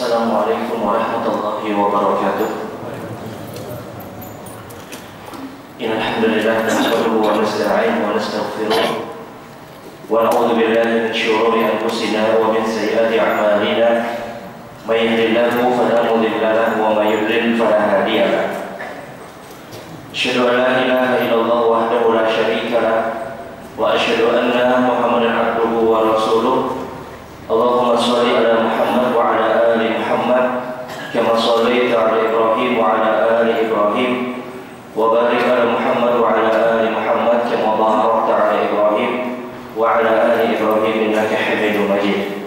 Assalamualaikum warahmatullahi wabarakatuh. Innalhamdulillah nahmaduhu wa nasta'inuhu wa nastaghfiruh wa na'udzu billahi min shururi anfusina wa min sayyiati a'malina. May yahdihillahu fala mudilla lahu wa may yudlil fala hadiya lahu. Asyhadu an la ilaha illallah wahdahu la syarika lahu wa asyhadu anna Muhammadan abduhu wa rasuluh. Allahumma shalli ala Muhammad wa ala ali Muhammad kama shallaita ala Ibrahim wa ala ali Ibrahim wa barik ala Muhammad wa ala ali Muhammad kama barakta ala Ibrahim wa ala ali Ibrahim innaka Hamidum Majid.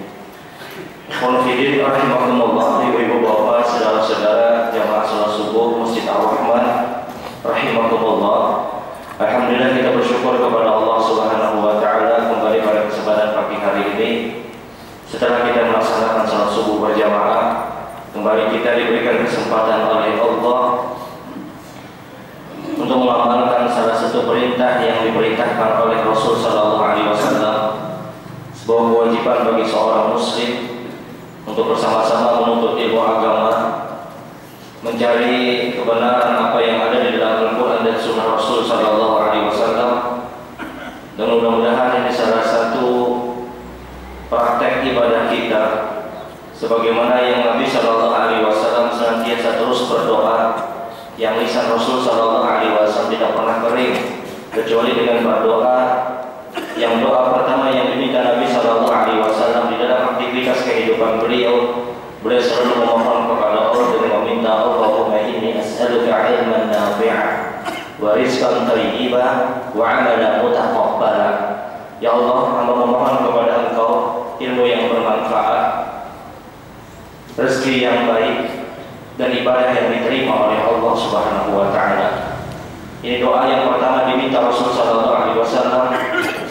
Ikhwan fillah rahimakumullah, ibu bapak saudara-saudara jamaah salat subuh Masjid Ar-Rahman rahimakumullah. Alhamdulillah, kita bersyukur kepada Allah Subhanahu wa taala kembali pada kesempatan pagi hari ini. Setelah kita melaksanakan salat subuh berjamaah, kembali kita diberikan kesempatan oleh Allah untuk mengamalkan salah satu perintah yang diperintahkan oleh Rasul Sallallahu Alaihi Wasallam, sebuah kewajiban bagi seorang Muslim untuk bersama-sama menuntut ilmu agama, mencari kebenaran apa yang ada di dalam Al-Quran dan Sunnah Rasul Sallallahu Alaihi Wasallam, dan mudah-mudahan ini salah satu praktek ibadah kita, sebagaimana yang Nabi Sallallahu Alaihi Wasallam senantiasa terus berdoa, yang lisan Rasul Sallallahu Alaihi Wasallam tidak pernah kering kecuali dengan berdoa. Yang doa pertama yang diminta Nabi Sallallahu Alaihi Wasallam di dalam aktivitas kehidupan beliau selalu memohon kepada Allah dengan meminta, Allahumma inni as'aluka ilman nafi'an wa rizqan thayyiban wa 'amalan mutaqabbalan. Ya Allah, hamba memohon kepada Engkau ilmu yang bermanfaat, rezeki yang baik, dan ibadah yang diterima oleh Allah Subhanahu wa taala. Ini doa yang pertama diminta Rasul sallallahu alaihi wasallam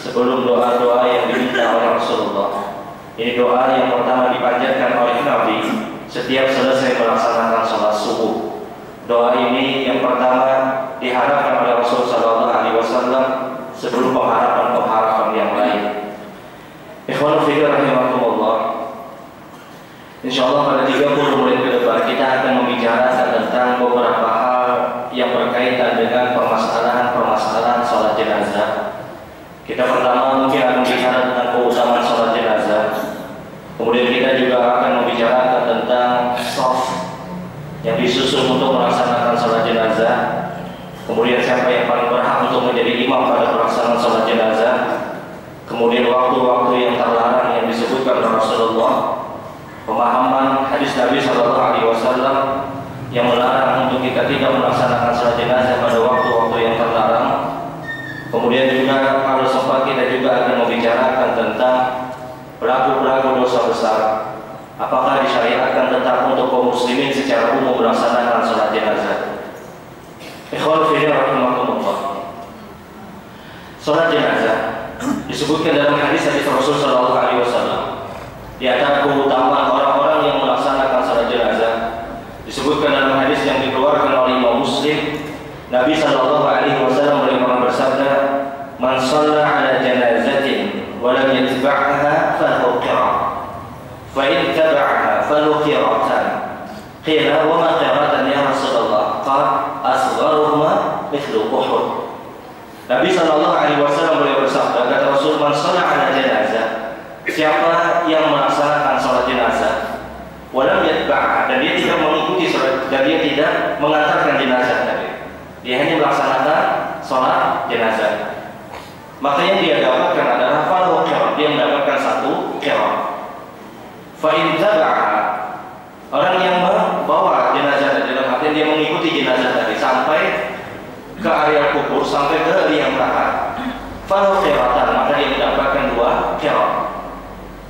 sebelum doa-doa yang diminta oleh Rasulullah. Ini doa yang pertama dipanjatkan oleh Nabi setiap selesai melaksanakan salat subuh. Doa ini yang pertama diharapkan oleh Rasul sallallahu alaihi wasallam sebelum pengharapan-pengharapan yang lain. Ikhwan fillah rahimakumullah. Insyaallah pada 30 menit ke depan kita akan membicarakan tentang beberapa hal yang berkaitan dengan permasalahan salat jenazah. Kita pertama mungkin akan bicara tentang keutamaan salat jenazah. Kemudian kita juga akan membicarakan tentang shaf yang disusun untuk melaksanakan salat jenazah. Kemudian siapa yang paling berhak untuk menjadi imam pada pelaksanaan salat jenazah. Kemudian waktu-waktu yang terlarang yang disebutkan oleh Rasulullah, pemahaman hadis Nabi Sallallahu Alaihi Wasallam yang melarang untuk kita tidak melaksanakan salat jenazah pada waktu-waktu yang terlarang. Kemudian juga kalau sempat kita juga akan membicarakan tentang pelaku-pelaku dosa besar, apakah disyariatkan tetap untuk kaum muslimin secara umum melaksanakan salat jenazah. Ikhwan fillah rahimakumullah. Salat jenazah disebutkan dalam hadis Rasul sallallahu alaihi wasallam. Di antara keutamaan orang-orang yang melaksanakan salat jenazah disebutkan dalam hadis yang dikeluarkan oleh Imam Muslim, Nabi sallallahu alaihi wasallam beliau bersabda, "Man shalla 'ala janazatin wa lam yatba'ha falahu qirat. Fa in taba'aha falahu qiratan." Qila wa ma qiratan ya Rasulullah? Qala asgharuhuma mithlu Uhud. Nabi sallallahu alaihi wasallam beliau bersabda, kata Rasul, "Man shalla 'ala janazah," siapa yang melaksanakan salat jenazah, walam yatba'ha, dan dia tidak mengikuti salat, dan dia tidak mengantarkan jenazah tadi, dia hanya melaksanakan salat jenazah, maka yang dia dapatkan adalah falahu qirat, dia mendapatkan satu qirat. Fa in taba'ha, orang yang membawa jenazah dalam artian dia mengikuti jenazah tadi sampai ke area kubur, sampai ke liang lahat, falahu qiratan, maka dia mendapatkan 2 qirat.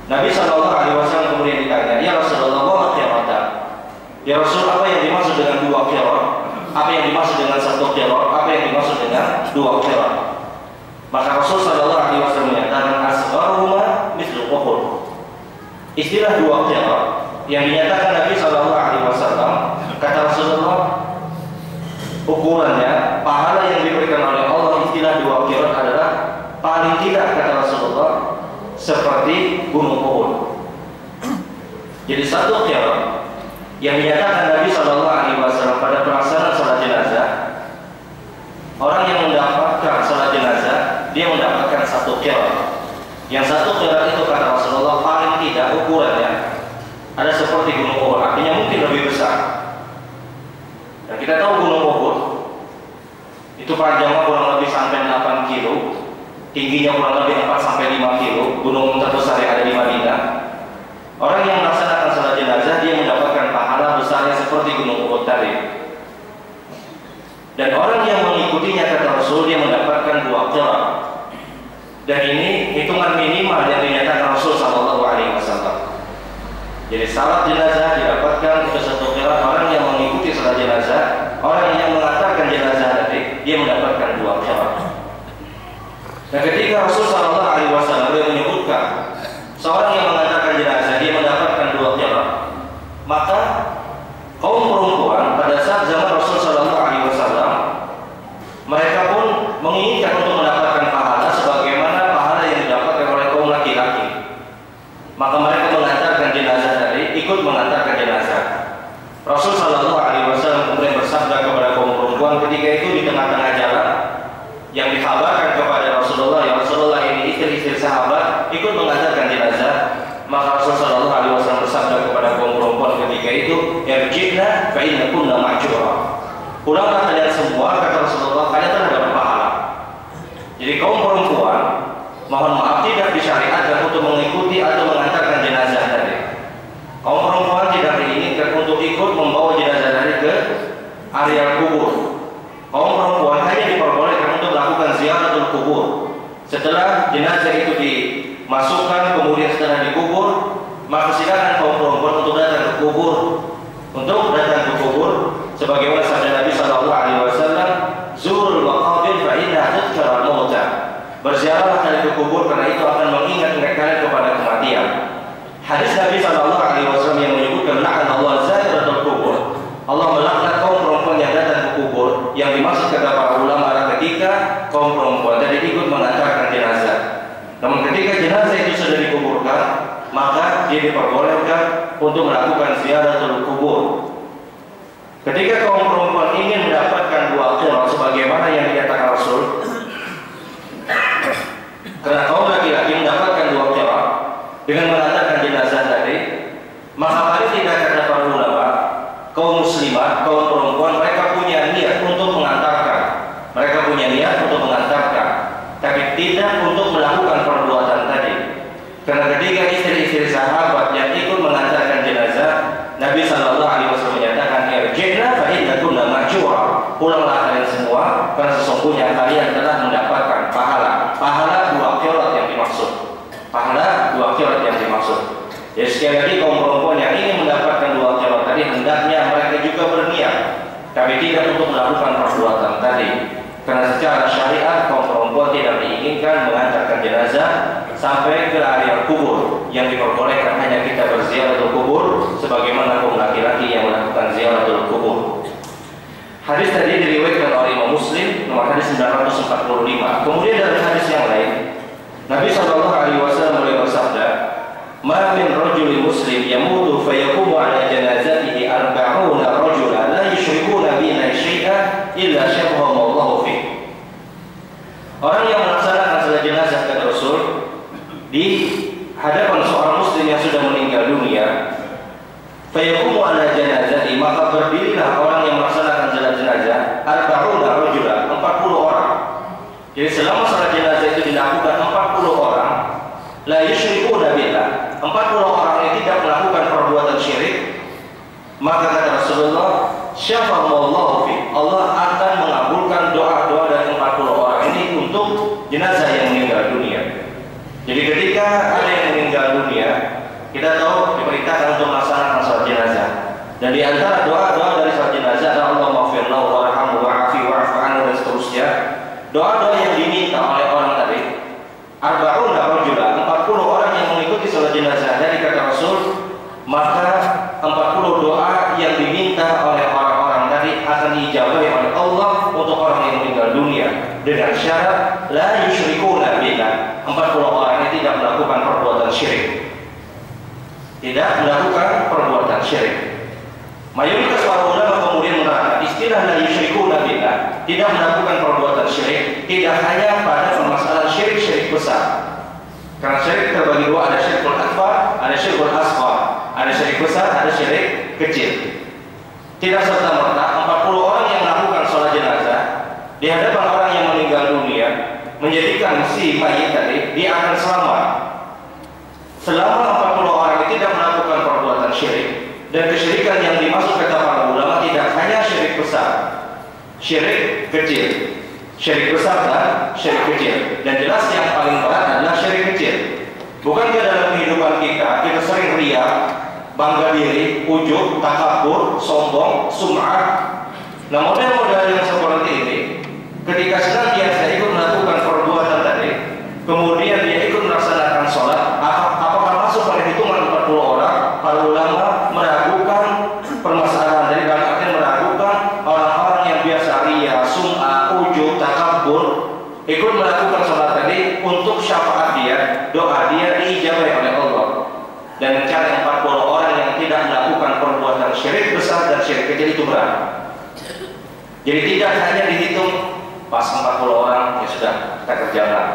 Nabi sallallahu alaihi wasallam kemudian ditanya, "Ya Rasulullah, apa qiratan?" Ya Rasul, apa yang dimaksud dengan 2 qirat? Apa yang dimaksud dengan 1 qirat? Apa yang dimaksud dengan 2 qirat? Maka Rasul sallallahu alaihi wasallam menyatakan, "Asgharuhuma mithlu Uhud." Istilah 2 qirat yang dinyatakan Nabi sallallahu alaihi wasallam, kata Rasulullah, ukurannya pahala yang diberikan oleh Allah, istilah 2 qirat adalah paling tidak, kata Rasulullah, seperti gunung Uhud. Jadi 1 qirat yang dinyatakan Nabi SAW pada pelaksanaan sholat jenazah, orang yang mendapatkan sholat jenazah dia mendapatkan 1 qiraat. Yang 1 qiraat itu kata Rasulullah paling tidak ukurannya ada seperti gunung Uhud, artinya mungkin lebih besar. Dan kita tahu gunung Uhud itu panjangnya kurang lebih sampai 8 kilo, tingginya kurang lebih 4 sampai 5 kilo, gunung terbesar yang ada di Madinah. Orang yang melaksanakan sholat jenazah dia mendapatkan pahala besarnya seperti gunung Uhud tadi. Dan orang yang mengikutinya kata Rasul dia mendapatkan 2 qiraat. Dan ini hitungan minimal yang dinyatakan Rasul SAW. Jadi salat jenazah didapatkan itu 1 qiraat. Orang yang mengikuti salat jenazah, orang yang mengantarkan jenazah tadi dia mendapatkan 2 qiraat. Dan ketika Rasul SAW dia menyebutkan seorang yang mengantarkan jenazah dia mendapatkan 2 qiraat, maka kaum perempuan pada saat zaman Rasul SAW mereka pun menginginkan untuk mendapatkan pahala sebagaimana pahala yang didapatkan oleh kaum laki-laki. Maka mereka mengantarkan jenazah tadi, ikut mengantarkan jenazah. Rasul SAW kemudian bersabda kepada kaum perempuan ketika itu di tengah-tengah jalan yang dikabarkan kepada Rasulullah, ya Rasulullah ini istri-istri sahabat ikut mengantarkan jenazah. Maka Rasulullah SAW bersabda kepada kaum perempuan ketika itu, irji'na fa innakunna ma'jura. Pulanglah kalian semua, kata Rasulullah, kalian telah dapat pahala. Jadi kaum perempuan, mohon maaf tidak disyariatkan untuk mengikuti atau mengantarkan jenazah tadi. Kaum perempuan tidak diinginkan untuk ikut membawa jenazah tadi ke area kubur. Kaum perempuan hanya diperbolehkan untuk melakukan ziaratul kubur. Setelah jenazah itu dimasukkan, kemudian setelah dikubur, maka silakan kaum perempuan untuk datang ke kubur. Untuk datang ke kubur, sebagaimana sabda Nabi SAW, zurul maqabir fa innaha tadhkara al-mauta. Berziarahlah kalian ke kubur karena itu akan mengingat kalian kepada kematian. Hadis Nabi SAW yang menyebutkan la'anallahu za'iratul kubur. Allah melaknat kaum perempuan yang datang ke kubur. Yang dimaksud kata para ulama adalah ketika kaum perempuan tadi ikut mengantarkan jenazah. Namun ketika jenazah itu sudah dikuburkan, maka dia diperbolehkan untuk melakukan ziaratul kubur. Ketika kaum perempuan ingin mendapatkan 2 qiraat sebagaimana yang dikatakan Rasul, karena kaum laki-laki mendapatkan 2 qiraat dengan mengantarkan jenazah tadi, maka paling tidak kata para ulama, kaum muslimat, kaum perempuan mereka punya niat untuk mengantarkan, mereka punya niat untuk mengantarkan, tapi tidak untuk melakukan perbuatan tadi. Karena ketika istri-istri sahabat yang ikut mengantarkan jenazah, Nabi SAW menyatakan, irji'na fa innakunna ma'jura. Pulanglah kalian semua, karena sesungguhnya kalian telah mendapatkan pahala 2 qiraat yang dimaksud. Pahala 2 qiraat yang dimaksud. Jadi sekali lagi kaum perempuan yang ingin mendapatkan 2 qiraat tadi hendaknya mereka juga berniat, tapi tidak untuk melakukan perbuatan tadi. Karena secara syariat kaum perempuan tidak diinginkan mengantarkan jenazah sampai ke area kubur. Yang diperbolehkan hanya kita berziaratul kubur sebagaimana kaum laki-laki yang melakukan ziaratul kubur. Hadis tadi diriwayatkan oleh Imam Muslim nomor hadis 945. Kemudian dari hadis yang lain, Nabi SAW bersabda, "Ma min rajulin muslim yamutu fayaqumu ala janazatihi 40 rajulan la yusyrikuna bihi syai'an illa syafahum Allahu fi." Orang yang melaksanakan salat jenazah kata Rasul di hadapan seorang muslim yang sudah meninggal dunia, fayaqumu ala janazati, maka berdirilah orang yang melaksanakan salat jenazah 40 rajulan, 40 orang. Jadi selama salat jenazah itu dilakukan 40 orang, la yusyrikuna billah, 40 orang yang tidak melakukan perbuatan syirik, maka kata Rasulullah, syafa'allahu fi, Allah akan mengabulkan doa-doa dari 40 orang ini untuk jenazah yang meninggal dunia. Jadi ketika ada yang meninggal dunia, kita tahu diperintahkan untuk melaksanakan salat jenazah. Dan di antara doa-doa dari salat jenazah adalah Allahumma ighfir lahu warhamhu wa'afi wa'fu anhu dan seterusnya. Doa-doa yang diminta oleh orang tadi, 40 rajulan, 40 orang yang mengikuti salat jenazah dari kata Rasul, maka 40 doa yang diminta oleh orang-orang tadi akan diijabahi oleh Allah untuk orang yang meninggal dunia dengan syarat la yusyrikuna billah. 40 orang ini tidak melakukan perbuatan syirik. Tidak melakukan perbuatan syirik. Mayoritas para ulama kemudian menerangkan istilah la yusyrikuna billah, tidak melakukan perbuatan syirik, tidak hanya pada permasalahan syirik besar. Karena syirik terbagi dua, ada syirkul akbar, ada syirkul asghar, ada syirik besar, ada syirik kecil. Tidak serta-merta 40 orang yang melakukan sholat jenazah di hadapan orang yang meninggal dunia menjadikan si mayit tadi dia akan selamat. Selama 40 orang tidak melakukan perbuatan syirik, dan kesyirikan yang dimaksud kata para ulama tidak hanya syirik besar, syirik kecil, syirik besar dan syirik kecil. Dan jelas yang paling berat adalah syirik kecil. Bukankah dalam kehidupan kita sering riya, bangga diri, ujub, takabur, sombong, sum'ah. Nah, model-model yang seperti ini, ketika senantiasa ikut melakukan perbuatan tadi, kemudian dia ikut melaksanakan sholat, apakah masuk pada hitungan 40 orang? Para ulama meragukan permasalahan dari dalam artian meragukan orang-orang yang biasa riya, sum'ah, ujub, takabur, ikut melakukan sholat tadi untuk syafaat dia, doa dia diijabah oleh Allah, dan mencari 40 orang yang tidak melakukan perbuatan syirik besar dan syirik kecil itu berat. Jadi tidak hanya dihitung pas 40 orang ya sudah kita kerjakan,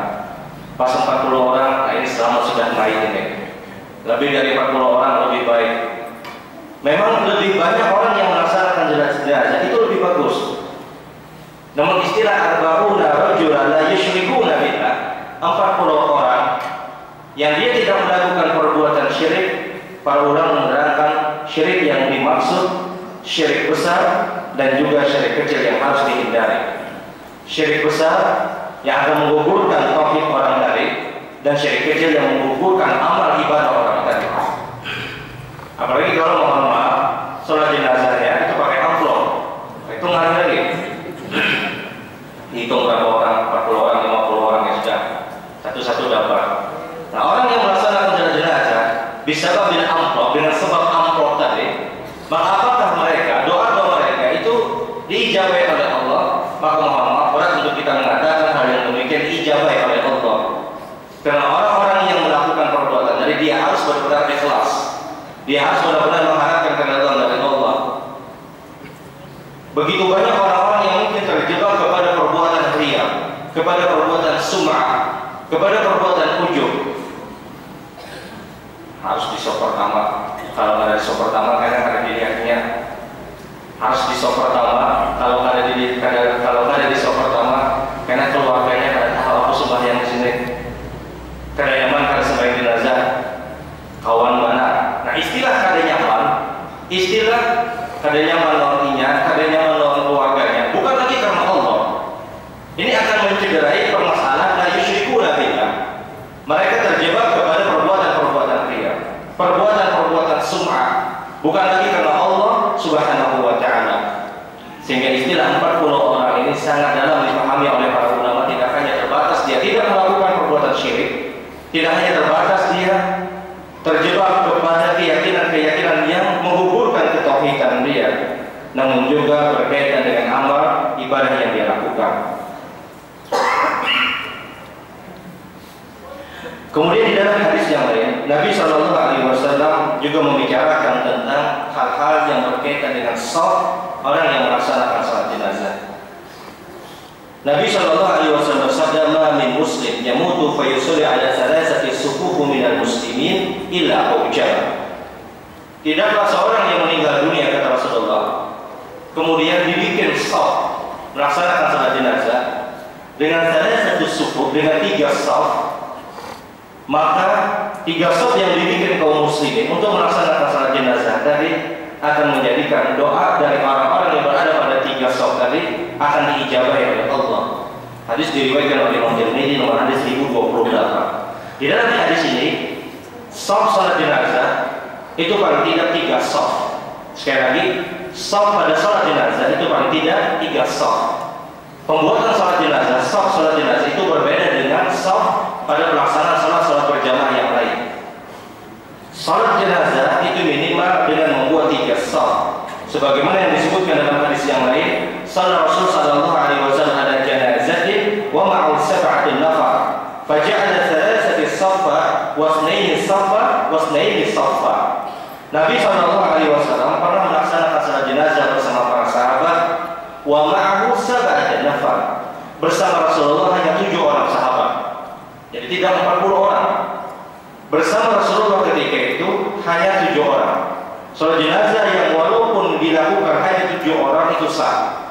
pas 40 orang nah ini selamat sudah naik ini, lebih dari 40 orang lebih baik. Memang lebih banyak orang yang melaksanakan jenazah itu lebih bagus. Namun istilah arba'una rajulan la yusyrikuna billah, 40 orang yang dia tidak melakukan perbuatan syirik, para ulama menerangkan syirik yang dimaksud syirik besar dan juga syirik kecil yang harus dihindari. Syirik besar yang akan menggugurkan tauhid orang tadi, dan syirik kecil yang menggugurkan amal ibadah orang tadi. Apalagi kalau mohon maaf sholat jenazahnya itu pakai amplop, hitungan lagi, hitung berapa orang, 40 orang, 50 orang ya sudah, satu-satu dapat. Nah, orang yang melaksanakan jenazah bisa dengan amplop, dengan sebab amplop tadi, maka apakah mereka, doa-doa mereka itu diijabahi oleh Allah? Maka mohon maaf berat untuk kita mengatakan hal yang demikian diijabahi oleh Allah. Karena orang-orang yang melakukan perbuatan jadi dia harus benar-benar ikhlas, dia harus benar-benar mengharapkan keridhaan dari Allah. Begitu banyak orang-orang yang mungkin terjebak kepada perbuatan riya, kepada perbuatan sum'ah, kepada perbuatan ujub. Harus di sop pertama, kalau nggak ada di sop pertama kadang ada dilihatnya. Harus di sop pertama, kalau nggak ada di sop pertama, karena keluarganya kada tahu aku sembahyang di sini. Kada nyaman kada sembahyang jenazah, kawan mana? Nah, istilah kada nyaman lawannya, kada nyaman lawan keluarganya, bukan lagi karena Allah. Ini akan mencederai permasalahan la yusyrikuna billah. Mereka terjebak kepada perbuatan-perbuatan riya, perbuatan-perbuatan sum'ah, bukan lagi karena Allah Subhanahu wa ta'ala. Sehingga istilah 40 orang ini sangat dalam dipahami oleh para ulama. Tidak hanya terbatas dia tidak melakukan perbuatan syirik, tidak hanya terbatas dia terjebak kepada keyakinan-keyakinan yang menggugurkan ketauhidan dia, namun juga berkaitan dengan amal ibadah yang dia lakukan. Kemudian di dalam hadis yang lain, Nabi SAW juga membicarakan tentang hal-hal yang berkaitan dengan shaf orang yang melaksanakan salat jenazah. Nabi SAW bersabda, "Ma min muslim yamutu fa yusalli ala thalathati sufufu minal muslimin illa ujaba." Tidaklah seorang yang meninggal dunia, kata Rasulullah, kemudian dibikin shaf melaksanakan salat jenazah dengan thalathatu sufuf, dengan 3 shaf, maka 3 shaf yang dibikin kaum muslimin untuk melaksanakan salat jenazah tadi akan menjadikan doa dari orang-orang yang berada pada 3 shaf tadi akan diijabahi oleh Allah. Hadis diriwayatkan oleh Imam Tirmidzi nomor hadis 1028. Di dalam hadis ini, shaf salat jenazah itu paling tidak 3 shaf. Sekali lagi, shaf pada salat jenazah itu paling tidak 3 shaf. Pembuatan salat jenazah, shaf salat jenazah itu berbeda dengan shaf pada pelaksanaan salat berjamaah yang lain. Salat jenazah itu minimal dengan membuat 3 shaf. Sebagaimana yang disebutkan dalam hadis yang lain, salat Rasul sallallahu alaihi wasallam ala janazatin wa ma'u sab'atin nafar, faja'ala thalathati saffa wa ithnaini saffa wa ithnaini saffa. Nabi sallallahu alaihi wasallam pernah melaksanakan salat wa ma'ahu sab'atu nafar. Bersama Rasulullah hanya 7 orang sahabat. Jadi tidak 40 orang. Bersama Rasulullah ketika itu hanya 7 orang. Salat jenazah yang walaupun dilakukan hanya 7 orang itu sah.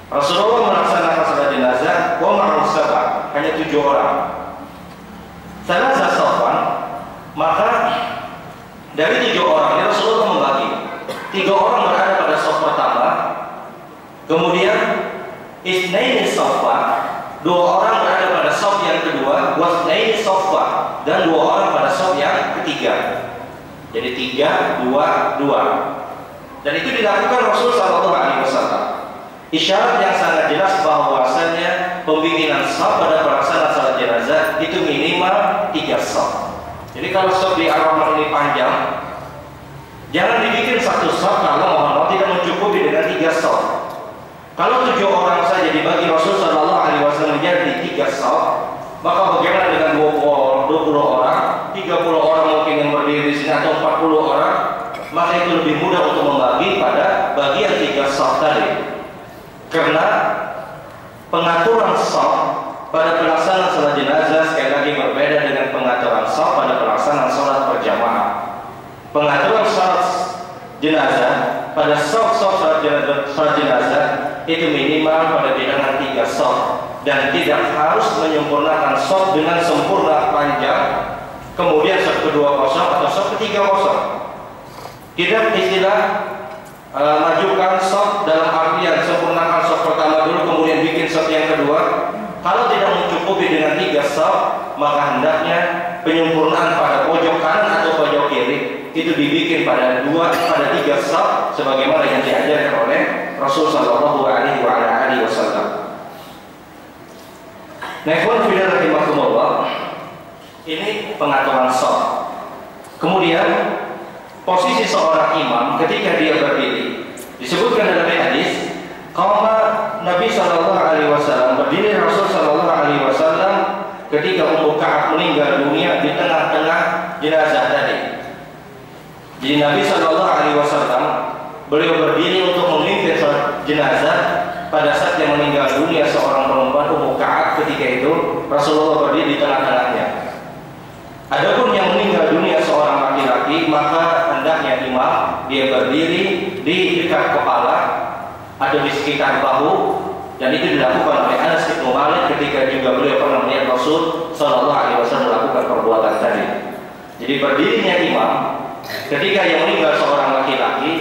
Rasulullah melaksanakan salat jenazah wa ma'ahu sab'ah, hanya 7 orang. Salat safan, maka dari 7 orang ini Rasulullah membagi. 3 orang berada pada saf pertama, kemudian isnaini saffa, 2 orang berada pada saf yang kedua, wasnaini saffa, dan 2 orang pada saf yang ketiga. Jadi 3, 2, 2. Dan itu dilakukan Rasul sallallahu alaihi wasallam. Isyarat yang sangat jelas bahwasanya pembimbingan saf pada pelaksanaan salat jenazah itu minimal 3 saf. Jadi kalau saf di Ar-Rahman ini panjang, jangan dibikin 1 saf kalau mohon tidak mencukupi dengan 3 saf. Kalau 7 orang saja dibagi Rasul sallallahu alaihi wasallam menjadi 3 saf, maka bagaimana dengan 20 orang, 30 orang mungkin yang berdiri di sini atau 40 orang, maka itu lebih mudah untuk membagi pada bagian 3 saf tadi. Karena pengaturan saf pada pelaksanaan salat jenazah sekali lagi berbeda dengan pengaturan saf pada pelaksanaan salat berjamaah. Pengaturan salat jenazah pada saf-saf salat jenazah itu minimal pada bilangan 3 saf dan tidak harus menyempurnakan saf dengan sempurna panjang kemudian saf kedua kosong atau saf ketiga kosong. Tidak istilah majukan saf dalam artian sempurnakan saf pertama dulu kemudian bikin saf yang kedua. Kalau tidak mencukupi dengan 3 saf, maka hendaknya penyempurnaan pada pojok kanan atau pojok kiri itu dibikin pada 3 saf sebagaimana yang diajarkan oleh Rasul sallallahu alaihi wasallam. Naikhwan fillah rahimakumullah, ini pengaturan saf. Kemudian posisi seorang imam ketika dia berdiri disebutkan dalam hadis, qama Nabi sallallahu alaihi wasallam, berdiri Rasul sallallahu alaihi wasallam ketika Ummu Ka'ab meninggal dunia di tengah-tengah jenazah tadi. Jadi Nabi sallallahu alaihi wasallam beliau berdiri untuk memimpin salat jenazah pada saat yang meninggal dunia seorang perempuan Ummu Ka'ab. Ketika itu Rasulullah berdiri di tengah-tengahnya. Adapun yang meninggal dunia seorang laki-laki, maka hendaknya imam dia berdiri di dekat kepala atau di sekitar bahu, dan itu dilakukan oleh Anas bin Malik ketika juga beliau pernah melihat Rasul sallallahu alaihi wasallam melakukan perbuatan tadi. Jadi berdirinya imam ketika yang meninggal seorang laki-laki,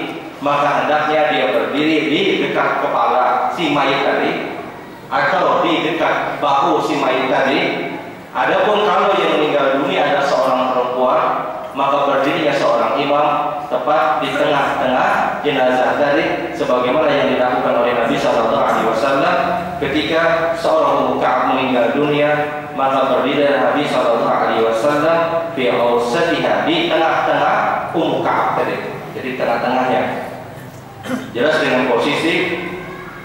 maka hendaknya dia berdiri di dekat kepala si mayit tadi atau di dekat bahu si mayit tadi. Adapun kalau yang meninggal dunia adalah seorang perempuan, maka berdirinya seorang imam tepat di tengah-tengah jenazah tadi sebagaimana yang dilakukan oleh Nabi sallallahu alaihi wasallam ketika seorang Ummu Ka'ab meninggal dunia, maka berdiri Nabi sallallahu alaihi wasallam fi awsatiha, di tengah-tengah Ummu Ka'ab tadi. Jadi tengah-tengahnya. Jelas dengan posisi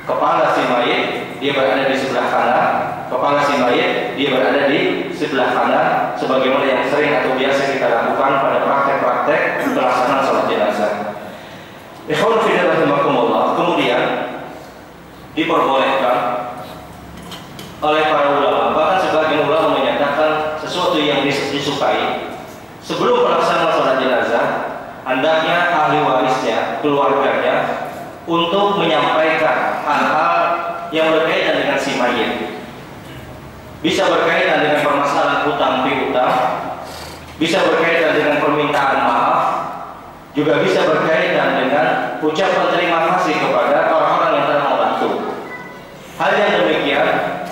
kepala si mayit dia berada di sebelah kanan, kepala si mayit dia berada di sebelah kanan sebagaimana yang sering atau biasa kita lakukan pada praktek-praktek pelaksanaan salat jenazah. Ikhwan fillah rahimakumullah, kemudian diperbolehkan oleh para ulama, bahkan sebagian ulama menyatakan sesuatu yang disukai sebelum pelaksanaan salat jenazah hendaknya ahli warisnya, keluarganya untuk menyampaikan hal-hal yang berkaitan dengan si mayit. Bisa berkaitan dengan permasalahan hutang piutang, bisa berkaitan dengan permintaan maaf, juga bisa berkaitan dengan ucapan terima kasih kepada orang-orang yang telah membantu. Hal yang demikian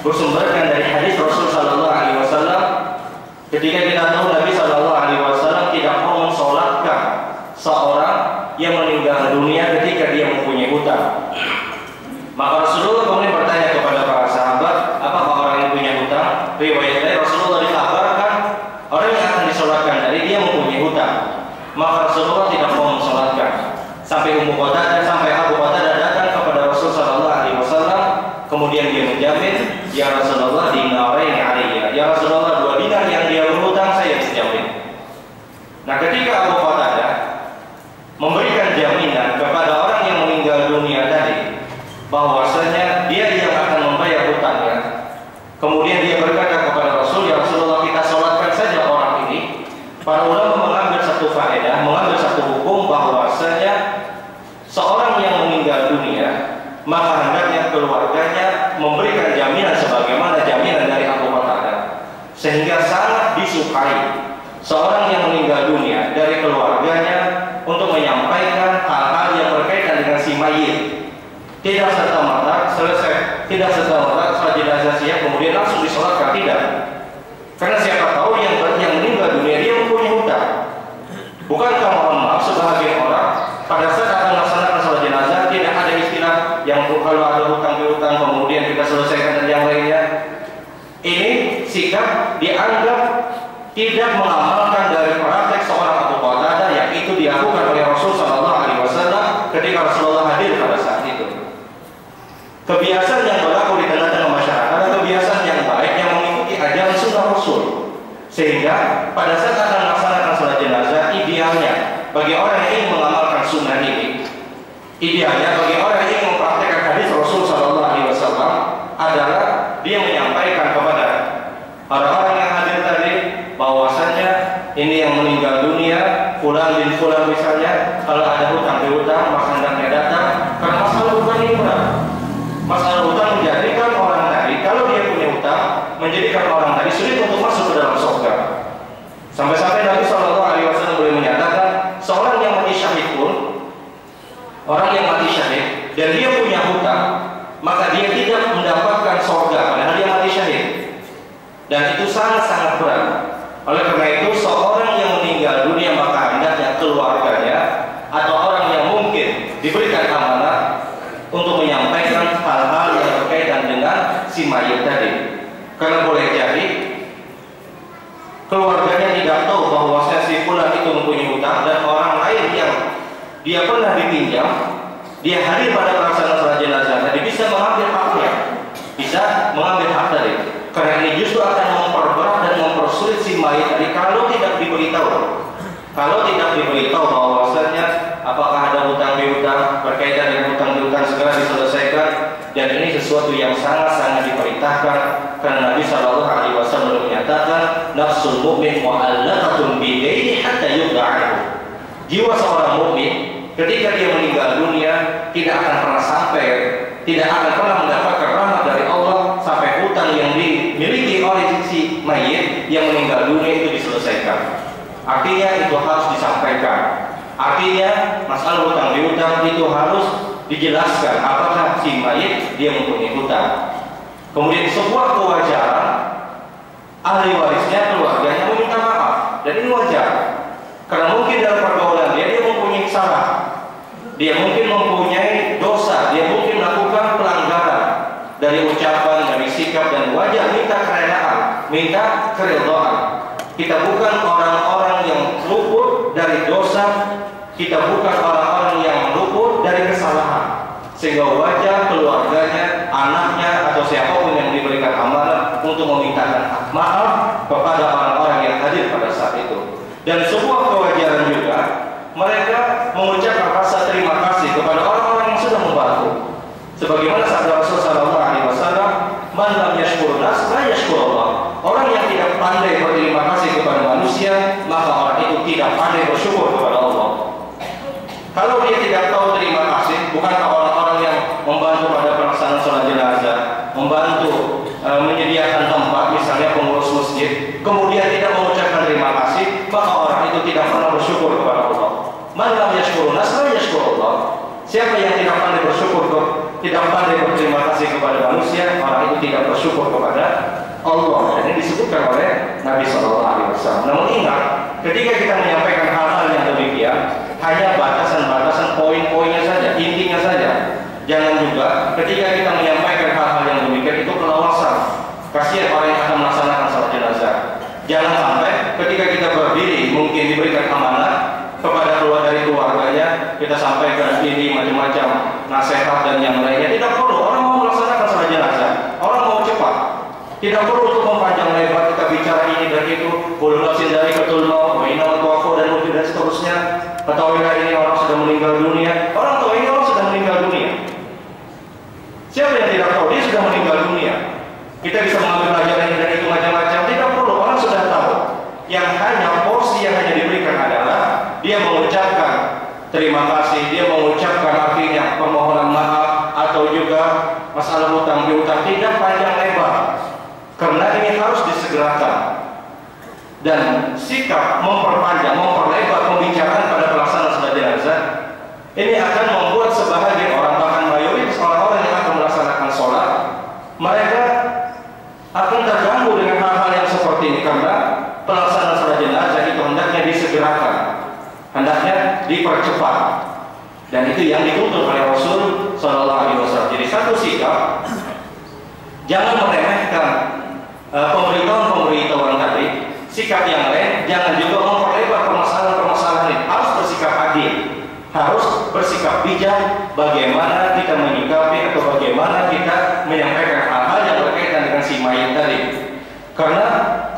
bersumberkan dari hadis Rasul sallallahu alaihi wasallam ketika kita tahu Nabi sallallahu alaihi wasallam tidak mau mensolatkan seorang yang meninggal dunia ketika dia mempunyai hutang. Maka Rasulullah kemudian bertanya kepada para sahabat, apakah orang yang punya hutang? Riwayat dari Rasulullah dikabarkan orang yang akan disolatkan dari dia mempunyai hutang. Maka Rasulullah tidak mau mensolatkan. Sampai Abu Qatadah datang kepada Rasul sallallahu alaihi wasallam, kemudian dia menjamin, ya Rasulullah dinarain alaiya. Ya Rasulullah 2 dinar yang dia berhutang saya jamin. Nah, ketika Abu Qatadah memberikan jaminan kepada orang yang meninggal dunia tadi Kemudian dia berkata kepada Rasul, ya Rasulullah, kita sholatkan saja orang ini. Para ulama mengambil satu faedah, mengambil satu hukum bahwasanya seorang yang meninggal dunia, maka hendaknya keluarganya memberikan jaminan sebagaimana jaminan dari Abu Qatadah, sehingga sangat disukai seorang yang meninggal dunia dari keluarganya untuk menyampaikan hal-hal yang berkaitan dengan si mayit. Tidak serta-merta selesai, tidak serta-merta salat jenazah siap kemudian langsung disolatkan, tidak. Karena siapa tahu yang meninggal dunia dia mempunyai hutang. Bukankah mohon maaf sebagian orang pada saat akan melaksanakan salat jenazah tidak ada istilah yang kalau ada hutang piutang kemudian kita selesaikan dan yang lainnya. Ini sikap dianggap tidak mengamalkan dari praktek seorang Abu Qatadah yang itu dilakukan oleh Rasul Shallallahu Alaihi Wasallam ketika Rasulullah hadir pada saat itu. Kebiasaan yang berlaku di tengah-tengah masyarakat adalah kebiasaan yang baik yang mengikuti ajaran sunnah Rasul. Sehingga pada saat akan melaksanakan salat jenazah, idealnya bagi orang yang ingin mengamalkan sunnah ini, idealnya bagi orang yang ingin mempraktekkan hadis Rasul Shallallahu Alaihi Wasallam adalah dia menyampaikan kepada orang-orang yang hadir tadi bahwasanya ini yang meninggal dunia, fulan bin fulan misalnya, kalau ada hutang piutang maka hendaknya datang, karena masalah hutang ini berat. Masalah hutang menjadikan orang tadi, kalau dia punya hutang, menjadikan orang tadi sulit untuk masuk ke dalam surga. Sampai-sampai Nabi Shallallahu Alaihi Wasallam boleh menyatakan, seorang yang mati syahid pun, orang yang mati syahid dan dia punya hutang, maka dia tidak mendapatkan surga padahal dia mati syahid. Dan itu sangat-sangat berat. Oleh karena itu, seorang yang meninggal dunia maka hendaknya keluarganya atau orang yang mungkin diberikan amanah untuk menyampaikan hal-hal yang berkaitan dengan si mayit tadi. Karena boleh jadi keluarganya tidak tahu bahwa si fulan itu mempunyai hutang dan orang lain yang dia pernah dipinjam, dia hadir pada pelaksanaan salat jenazah tadi bisa mengambil haknya, bisa mengambil hak tadi. Karena ini justru akan memperberat dan mempersulit si mayit tadi kalau tidak diberitahu. Kalau tidak diberitahu bahwasanya apakah ada hutang piutang, berkaitan dengan hutang piutang segera diselesaikan, dan ini sesuatu yang sangat-sangat diperintahkan karena Nabi Shallallahu Alaihi Wasallam menyatakan nafsul mu'min mu'allaqatun bidaini hatta yudha'ahu. Jiwa seorang mukmin ketika dia meninggal dunia tidak akan pernah sampai, tidak akan pernah mendapatkan rahmat dari Allah sampai hutang yang dimiliki oleh si mayit yang meninggal dunia itu diselesaikan. Artinya itu harus disampaikan. Artinya masalah hutang piutang itu harus dijelaskan apakah si mayit dia mempunyai hutang. Kemudian sebuah kewajaran ahli warisnya, keluarganya meminta maaf, dan ini wajar. Karena mungkin dalam pergaulan dia mempunyai salah, dia mungkin mempunyai dosa, dia mungkin melakukan pelanggaran dari ucapan, dari sikap, dan wajar minta kerelaan, minta keridhaan. Kita bukan orang-orang yang luput dari dosa, kita bukan orang-orang yang luput dari kesalahan, sehingga wajar keluarganya, anaknya, atau siapapun yang diberikan amanah untuk memintakan maaf kepada orang-orang yang hadir pada saat itu. Dan sebuah kewajaran juga mereka mengucapkan rasa terima kasih kepada orang-orang yang sudah membantu. Sebagaimana sabda Rasul Sallallahu Alaihi Wasallam, "Man lam yashkurun nas la yashkurullah." Orang yang tidak pandai berterima kasih kepada manusia, maka orang itu tidak pandai bersyukur kepada Allah. Kalau dia tidak tahu terima kasih, bukankah orang-orang yang membantu pada pelaksanaan sholat jenazah, membantu menyediakan tempat, misalnya pengurus masjid, kemudian tidak mengucapkan terima kasih, maka orang itu tidak pernah bersyukur kepada Allah. Man lam yashkurun nas la yashkurullah. Siapa yang tidak pandai bersyukur, tidak pandai berterima kasih kepada manusia, orang itu tidak bersyukur kepada Allah. Dan ini disebutkan oleh Nabi Shallallahu Alaihi Wasallam. Namun ingat, ketika kita menyampaikan hal-hal yang demikian, hanya batasan-batasan poin-poinnya saja, intinya saja. Jangan juga ketika kita menyampaikan hal-hal yang demikian itu kelewasan. Kasihan orang yang akan melaksanakan salat jenazah. Jangan sampai ketika kita berdiri mungkin diberikan amanah kepada keluar dari keluarganya, kita sampaikan ini macam-macam nasihat dan yang lainnya. Tidak perlu. Orang mau melaksanakan salat jenazah, orang mau cepat. Tidak perlu untuk memanjang lebar kita bicara ini dan itu. Kullu nafsin dha'iqatul maut wa innamal tuwaffawna dan mungkin dan seterusnya. Ketahuilah ini orang sudah meninggal dunia. Orang tahu ini orang sudah meninggal dunia. Siapa yang tidak tahu dia sudah meninggal dunia? Kita bisa mengambil pelajaran dari itu macam-macam. Tidak perlu, orang sudah tahu. Yang hanya porsi yang hanya diberikan adalah dia mengucapkan terima kasih, dia mengucapkan artinya permohonan maaf, atau juga masalah hutang piutang, tidak panjang lebar. Karena ini harus disegerakan. Dan sikap memperpanjang, memperlebar pembicaraan pada pelaksanaan salat jenazah ini akan membuat sebahagian orang, bahkan mayoritas orang-orang yang akan melaksanakan sholat, mereka akan terganggu dengan hal-hal yang seperti ini, karena pelaksanaan salat jenazah itu hendaknya disegerakan, hendaknya dipercepat, dan itu yang dituntut oleh Rasul Shallallahu Alaihi Wasallam. Jadi satu sikap, jangan meremehkan pemberitahuan tadi. Sikap yang lain, jangan juga memperlebar permasalahan-permasalahan ini. Harus bersikap adil, harus bersikap bijak bagaimana kita menyikapi atau bagaimana kita menyampaikan hal-hal yang berkaitan dengan si mayit tadi. Karena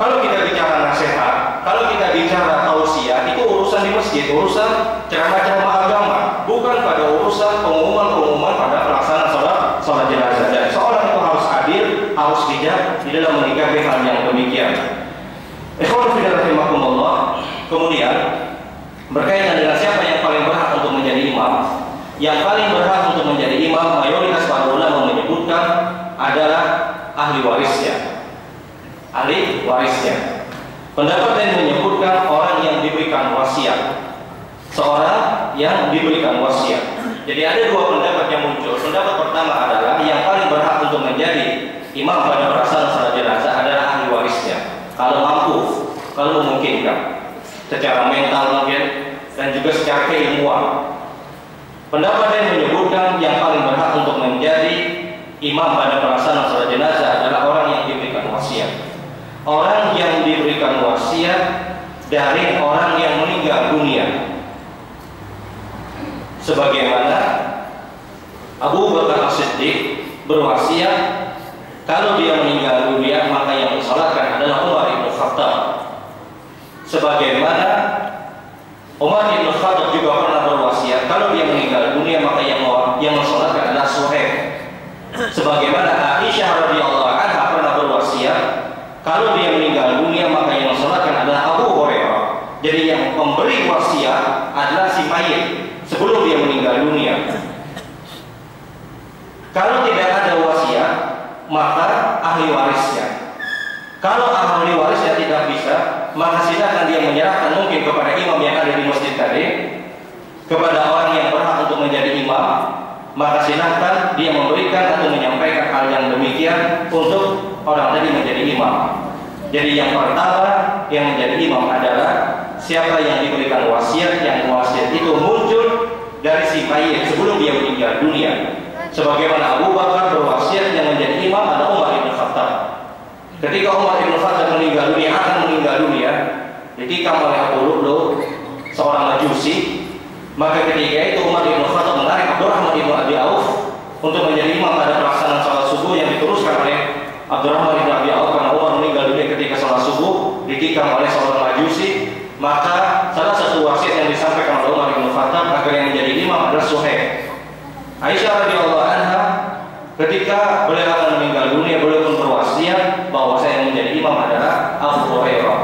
kalau kita bicara nasihat, kalau kita bicara tausiah, itu urusan di masjid, urusan ceramah-ceramah agama, bukan pada urusan pengumuman-pengumuman pada pelaksanaan sholat jenazah. Dan seorang itu harus adil, harus bijak di dalam menyikapi hal yang demikian. Ikhwan fillah rahimakumullah. Kemudian berkaitan dengan siapa yang paling berhak untuk menjadi imam. Yang paling berhak untuk menjadi imam, mayoritas para ulama menyebutkan adalah ahli warisnya. Ahli warisnya. Pendapat lain menyebutkan orang yang diberikan wasiat. Seorang yang diberikan wasiat. Jadi ada dua pendapat yang muncul. Pendapat pertama adalah yang paling berhak untuk menjadi imam pada pelaksanaan salat jenazah adalah ahli warisnya. Kalau mampu, kalau memungkinkan, secara mental mungkin, dan juga secara keilmuan. Pendapat yang menyebutkan yang paling berhak untuk menjadi imam pada pelaksanaan salat jenazah adalah orang yang diberikan wasiat. Orang yang diberikan wasiat dari orang yang meninggal dunia. Sebagaimana Abu Bakar As-Siddiq berwasiat, kalau dia meninggal dunia maka yang disalatkan adalah Umar bin Khattab. Sebagaimana Umar bin Khattab juga pernah berwasiat, kalau dia meninggal dunia maka yang disalatkan adalah Suhaib. Sebagaimana Aisyah radhiyallahu anha pernah berwasiat, kalau dia meninggal dunia maka yang disalatkan adalah Abu Hurairah. Jadi yang memberi wasiat adalah si mayit sebelum dia meninggal dunia. Kalau tidak ada wasiat, maka ahli warisnya. Kalau ahli warisnya tidak bisa, maka silakan dia menyerahkan mungkin kepada imam yang ada di masjid tadi, kepada orang yang berhak untuk menjadi imam, maka silakan dia memberikan atau menyampaikan hal yang demikian untuk orang tadi menjadi imam. Jadi yang pertama yang menjadi imam adalah siapa yang diberikan wasiat, yang wasiat itu muncul dari si mayit sebelum dia meninggal dunia. Sebagaimana Abu Bakar berwasiat yang menjadi imam adalah Umar bin Khattab. Ketika Umar bin Khattab meninggal dunia, akan meninggal dunia, ditikam oleh Abu Lu'lu', seorang Majusi. Maka ketika itu Umar bin Khattab menarik Abdurrahman bin Abi Auf untuk menjadi imam pada pelaksanaan salat subuh yang diteruskan oleh Abdurrahman bin Abi Auf, karena Umar meninggal dunia ketika salat subuh, ditikam oleh seorang Majusi. Maka salah satu wasiat yang disampaikan oleh Umar bin Khattab agar yang menjadi imam adalah Suhaib. Aisyah radhiyallahu anha ketika beliau akan meninggal dunia, beliau pun berwasiat bahwa saya yang menjadi imam adalah Abu Hurairah.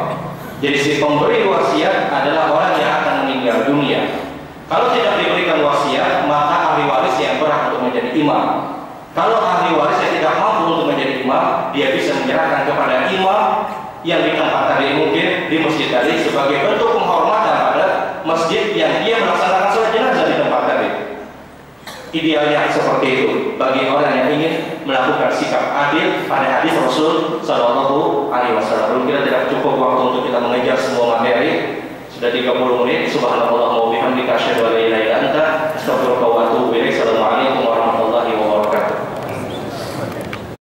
Jadi si pemberi wasiat adalah orang yang akan meninggal dunia. Kalau tidak diberikan wasiat, maka ahli waris yang berhak untuk menjadi imam. Kalau ahli warisnya tidak mampu untuk menjadi imam, dia bisa menyerahkan kepada imam yang di tempat tadi, mungkin di masjid tadi, sebagai bentuk penghormatan pada masjid yang dia melaksanakan salat jenazah di tempat tadi. Idealnya seperti itu bagi orang yang ingin melakukan sikap adil pada hadis Rasul Shallallahu Alaihi Wasallam. Kita tidak cukup waktu untuk kita mengejar semua materi. Sudah 30 menit. Subhanallah.